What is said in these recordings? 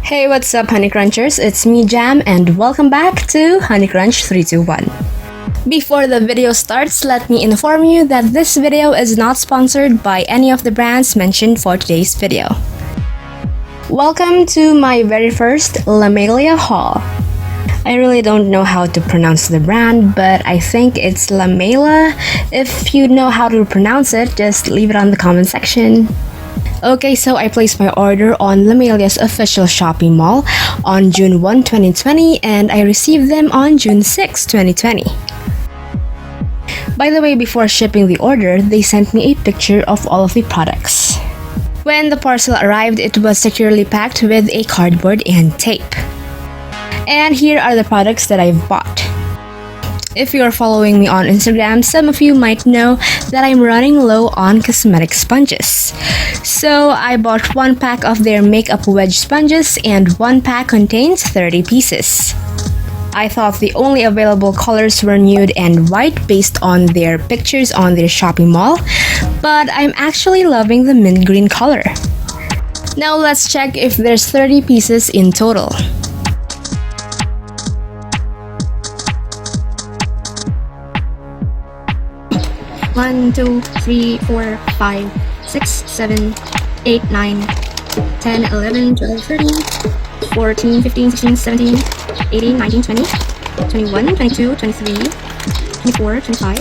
Hey, what's up, honeycrunchers? It's me, Jham, and welcome back to honeycrunch321. Before the video starts, let me inform you that this video is not sponsored by any of the brands mentioned for today's video. Welcome to my very first LAMEILA haul. I really don't know how to pronounce the brand, but I think it's LAMEILA. If you know how to pronounce it, just leave it on the comment section. Okay, so I placed my order on LAMEILA's official Shopee Mall on June 1, 2020, and I received them on June 6, 2020. By the way, before shipping the order, they sent me a picture of all of the products. When the parcel arrived, it was securely packed with a cardboard and tape. And here are the products that I've bought. If you are following me on Instagram, some of you might know that I'm running low on cosmetic sponges. So I bought one pack of their makeup wedge sponges and one pack contains 30 pieces. I thought the only available colors were nude and white based on their pictures on their Shopee Mall, but I'm actually loving the mint green color. Now let's check if there's 30 pieces in total. 1, 2, 3, 4, 5, 6, 7, 8, 9, 10, 11, 12, 13, 14, 15, 16, 17, 18, 19, 20, 21, 22, 23, 24, 25,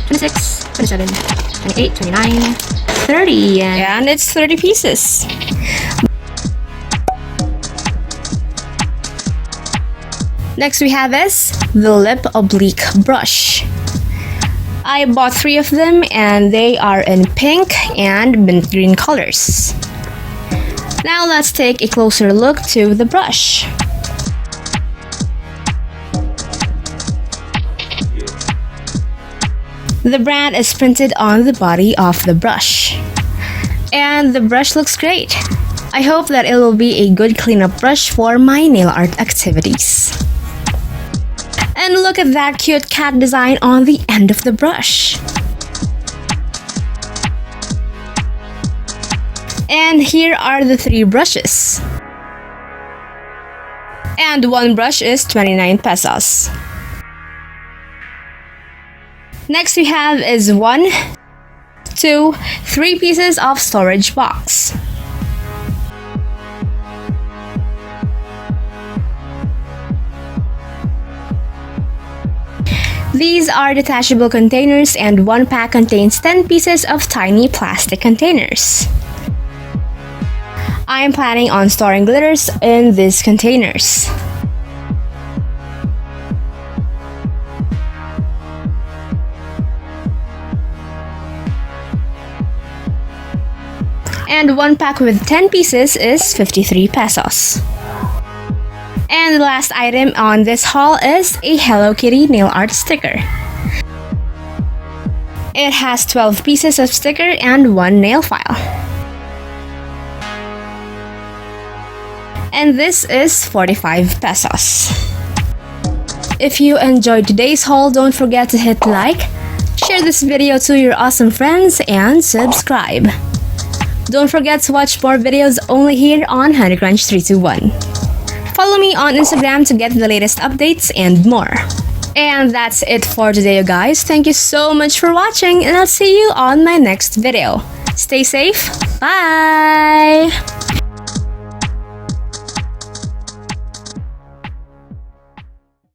26, 27, 28, 29, 30, and it's 30 pieces. Next we have is the Lip Oblique Brush. I bought 3 of them and they are in pink and mint green colors. Now let's take a closer look to the brush. The brand is printed on the body of the brush. And the brush looks great. I hope that it will be a good cleanup brush for my nail art activities. And look at that cute cat design on the end of the brush. And here are the 3 brushes. And one brush is 29 pesos. Next we have is 1, 2, 3 pieces of storage box. These are detachable containers and one pack contains 10 pieces of tiny plastic containers. I am planning on storing glitters in these containers. And one pack with 10 pieces is 53 pesos. And the last item on this haul is a Hello Kitty nail art sticker. It has 12 pieces of sticker and 1 nail file. And this is 45 pesos. If you enjoyed today's haul, don't forget to hit like, share this video to your awesome friends, and subscribe. Don't forget to watch more videos only here on honeycrunch321. Follow me on Instagram to get the latest updates and more. And that's it for today, you guys. Thank you so much for watching, and I'll see you on my next video. Stay safe. Bye!